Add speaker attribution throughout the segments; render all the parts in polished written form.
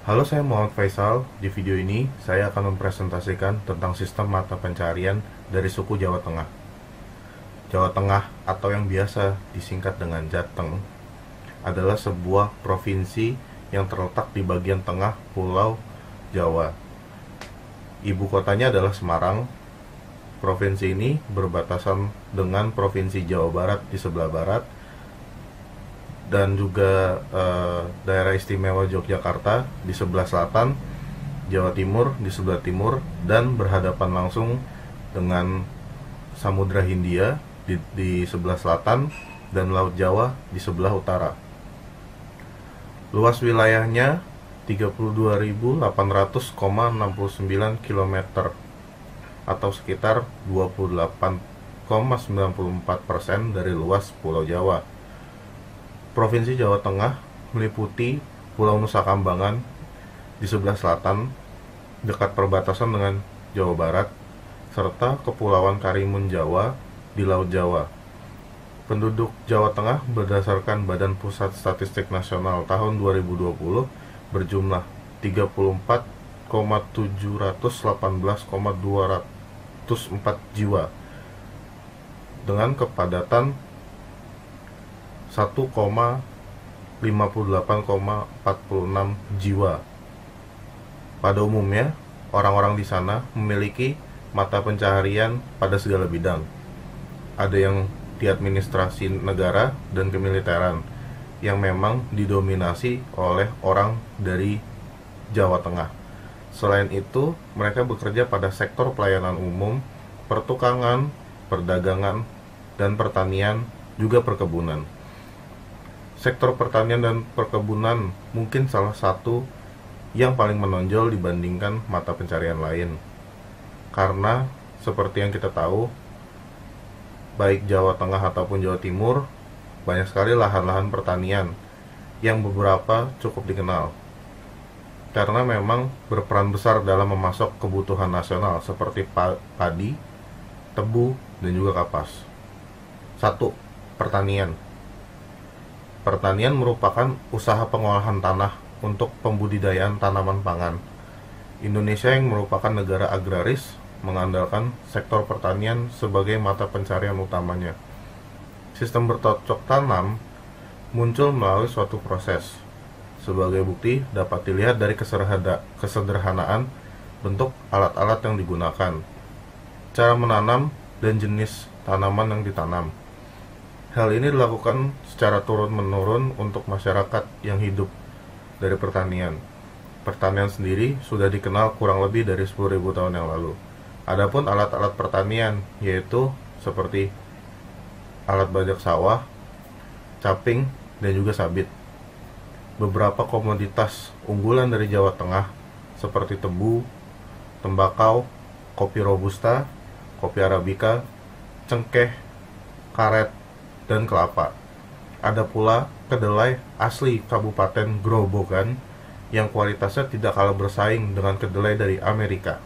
Speaker 1: Halo, saya Muhammad Faisal. Di video ini, saya akan mempresentasikan tentang sistem mata pencarian dari suku Jawa Tengah. Jawa Tengah, atau yang biasa disingkat dengan Jateng, adalah sebuah provinsi yang terletak di bagian tengah Pulau Jawa. Ibu kotanya adalah Semarang. Provinsi ini berbatasan dengan Provinsi Jawa Barat di sebelah barat, dan juga daerah istimewa Yogyakarta di sebelah selatan, Jawa Timur di sebelah timur, dan berhadapan langsung dengan Samudra Hindia di sebelah selatan dan Laut Jawa di sebelah utara. Luas wilayahnya 32.800,69 km atau sekitar 28,94% dari luas Pulau Jawa. Provinsi Jawa Tengah meliputi Pulau Nusa Kambangan di sebelah selatan dekat perbatasan dengan Jawa Barat, serta Kepulauan Karimun Jawa di Laut Jawa. Penduduk Jawa Tengah berdasarkan Badan Pusat Statistik Nasional tahun 2020 berjumlah 34,718,204 jiwa dengan kepadatan 1,58,46 jiwa. Pada umumnya, orang-orang di sana memiliki mata pencaharian pada segala bidang. Ada yang di administrasi negara dan kemiliteran, yang memang didominasi oleh orang dari Jawa Tengah. Selain itu, mereka bekerja pada sektor pelayanan umum, pertukangan, perdagangan, dan pertanian, juga perkebunan. Sektor pertanian dan perkebunan mungkin salah satu yang paling menonjol dibandingkan mata pencarian lain. Karena seperti yang kita tahu, baik Jawa Tengah ataupun Jawa Timur, banyak sekali lahan-lahan pertanian yang beberapa cukup dikenal. Karena memang berperan besar dalam memasok kebutuhan nasional seperti padi, tebu, dan juga kapas. 1. Pertanian. Pertanian merupakan usaha pengolahan tanah untuk pembudidayaan tanaman pangan. Indonesia yang merupakan negara agraris mengandalkan sektor pertanian sebagai mata pencarian utamanya. Sistem bercocok tanam muncul melalui suatu proses. Sebagai bukti dapat dilihat dari kesederhanaan bentuk alat-alat yang digunakan, cara menanam, dan jenis tanaman yang ditanam. Hal ini dilakukan secara turun-menurun untuk masyarakat yang hidup dari pertanian. Pertanian sendiri sudah dikenal kurang lebih dari 10.000 tahun yang lalu. Adapun alat-alat pertanian yaitu seperti alat bajak sawah, caping, dan juga sabit. Beberapa komoditas unggulan dari Jawa Tengah seperti tebu, tembakau, kopi robusta, kopi arabica, cengkeh, karet, dan kelapa. Ada pula kedelai asli Kabupaten Grobogan yang kualitasnya tidak kalah bersaing dengan kedelai dari Amerika.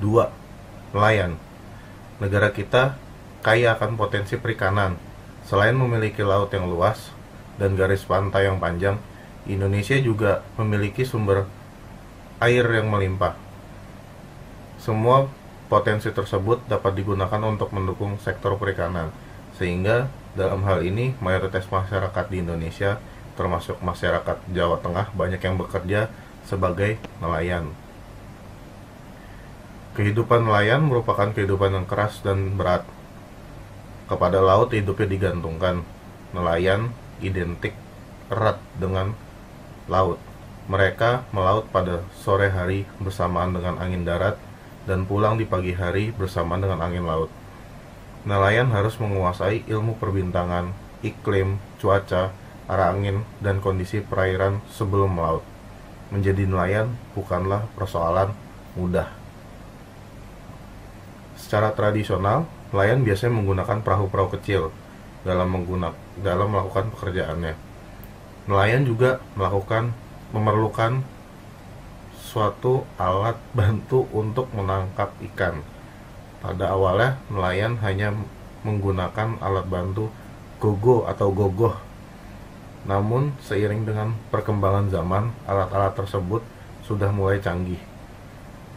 Speaker 1: 2. Nelayan. Negara kita kaya akan potensi perikanan. Selain memiliki laut yang luas dan garis pantai yang panjang, Indonesia juga memiliki sumber air yang melimpah. Semua potensi tersebut dapat digunakan untuk mendukung sektor perikanan, sehingga dalam hal ini mayoritas masyarakat di Indonesia, termasuk masyarakat Jawa Tengah, banyak yang bekerja sebagai nelayan. Kehidupan nelayan merupakan kehidupan yang keras dan berat. Kepada laut hidupnya digantungkan. Nelayan identik erat dengan laut. Mereka melaut pada sore hari bersamaan dengan angin darat dan pulang di pagi hari bersamaan dengan angin laut. Nelayan harus menguasai ilmu perbintangan, iklim, cuaca, arah angin, dan kondisi perairan sebelum melaut. Menjadi nelayan bukanlah persoalan mudah. Secara tradisional, nelayan biasanya menggunakan perahu-perahu kecil dalam melakukan pekerjaannya. Nelayan juga memerlukan suatu alat bantu untuk menangkap ikan. Pada awalnya, nelayan hanya menggunakan alat bantu gogo atau gogoh Namun, seiring dengan perkembangan zaman, alat-alat tersebut sudah mulai canggih.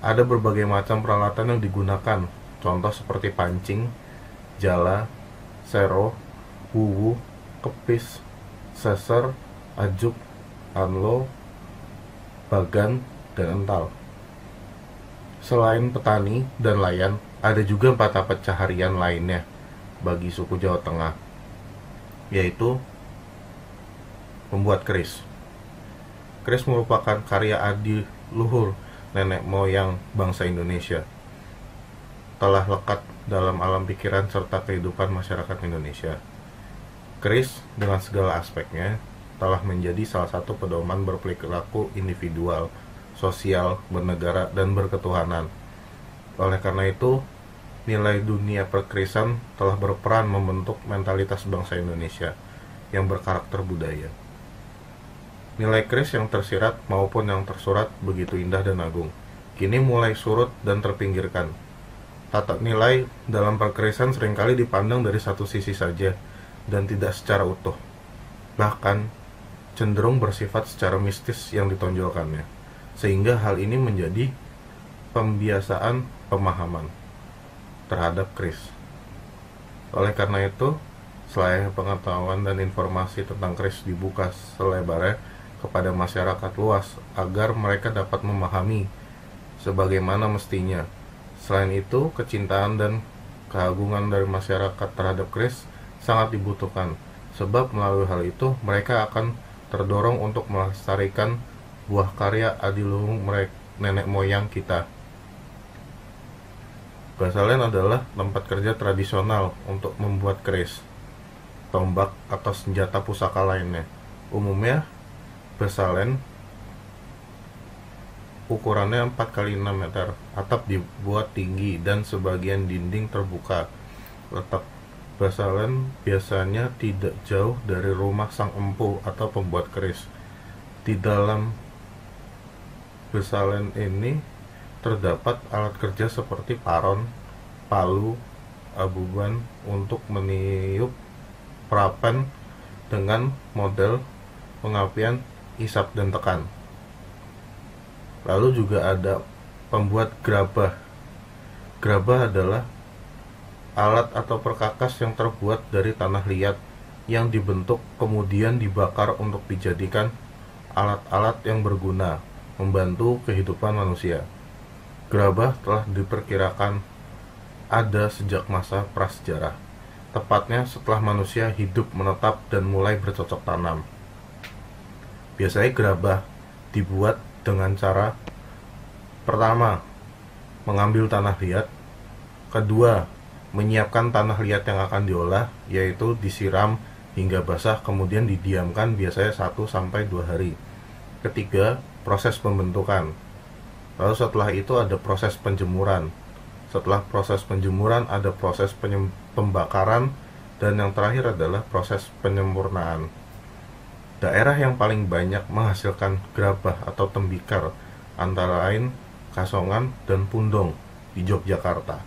Speaker 1: Ada berbagai macam peralatan yang digunakan, contoh seperti pancing, jala, sero, wuwu, kepis, seser, ajuk, anlo, bagan, dan ental. Selain petani dan layan, ada juga mata pencaharian lainnya bagi suku Jawa Tengah, yaitu membuat keris. Keris merupakan karya adiluhur nenek moyang bangsa Indonesia. Telah lekat dalam alam pikiran serta kehidupan masyarakat Indonesia. Keris dengan segala aspeknya telah menjadi salah satu pedoman berperilaku individual, sosial, bernegara, dan berketuhanan. Oleh karena itu, nilai dunia perkerisan telah berperan membentuk mentalitas bangsa Indonesia yang berkarakter budaya. Nilai keris yang tersirat maupun yang tersurat begitu indah dan agung, kini mulai surut dan terpinggirkan. Tata nilai dalam perkerisan seringkali dipandang dari satu sisi saja dan tidak secara utuh. Bahkan cenderung bersifat secara mistis yang ditonjolkannya, sehingga hal ini menjadi pembiasaan pemahaman terhadap keris. Oleh karena itu, selain pengetahuan dan informasi tentang keris dibuka selebarnya kepada masyarakat luas agar mereka dapat memahami sebagaimana mestinya. Selain itu, kecintaan dan keagungan dari masyarakat terhadap keris sangat dibutuhkan, sebab melalui hal itu mereka akan terdorong untuk melestarikan buah karya adiluhung nenek moyang kita. Basalen adalah tempat kerja tradisional untuk membuat keris, tombak, atau senjata pusaka lainnya. Umumnya, basalen ukurannya 4 x 6 meter. Atap dibuat tinggi dan sebagian dinding terbuka. Letak basalen biasanya tidak jauh dari rumah sang empu atau pembuat keris. Di dalam basalen ini terdapat alat kerja seperti paron, palu, abuban untuk meniup perapen dengan model pengapian isap dan tekan. Lalu juga ada pembuat gerabah. Gerabah adalah alat atau perkakas yang terbuat dari tanah liat yang dibentuk kemudian dibakar untuk dijadikan alat-alat yang berguna membantu kehidupan manusia. Gerabah telah diperkirakan ada sejak masa prasejarah, tepatnya setelah manusia hidup menetap dan mulai bercocok tanam. Biasanya gerabah dibuat dengan cara pertama, mengambil tanah liat, kedua, menyiapkan tanah liat yang akan diolah, yaitu disiram hingga basah kemudian didiamkan biasanya 1-2 hari. Ketiga, proses pembentukan. Lalu setelah itu ada proses penjemuran. Setelah proses penjemuran ada proses pembakaran, dan yang terakhir adalah proses penyempurnaan. Daerah yang paling banyak menghasilkan gerabah atau tembikar antara lain Kasongan dan Pundong di Yogyakarta.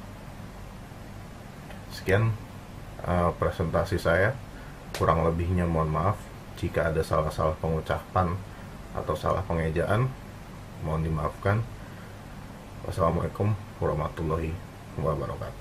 Speaker 1: Sekian presentasi saya. Kurang lebihnya mohon maaf jika ada salah-salah pengucapan atau salah pengejaan, mohon dimaafkan. Wassalamualaikum warahmatullahi wabarakatuh.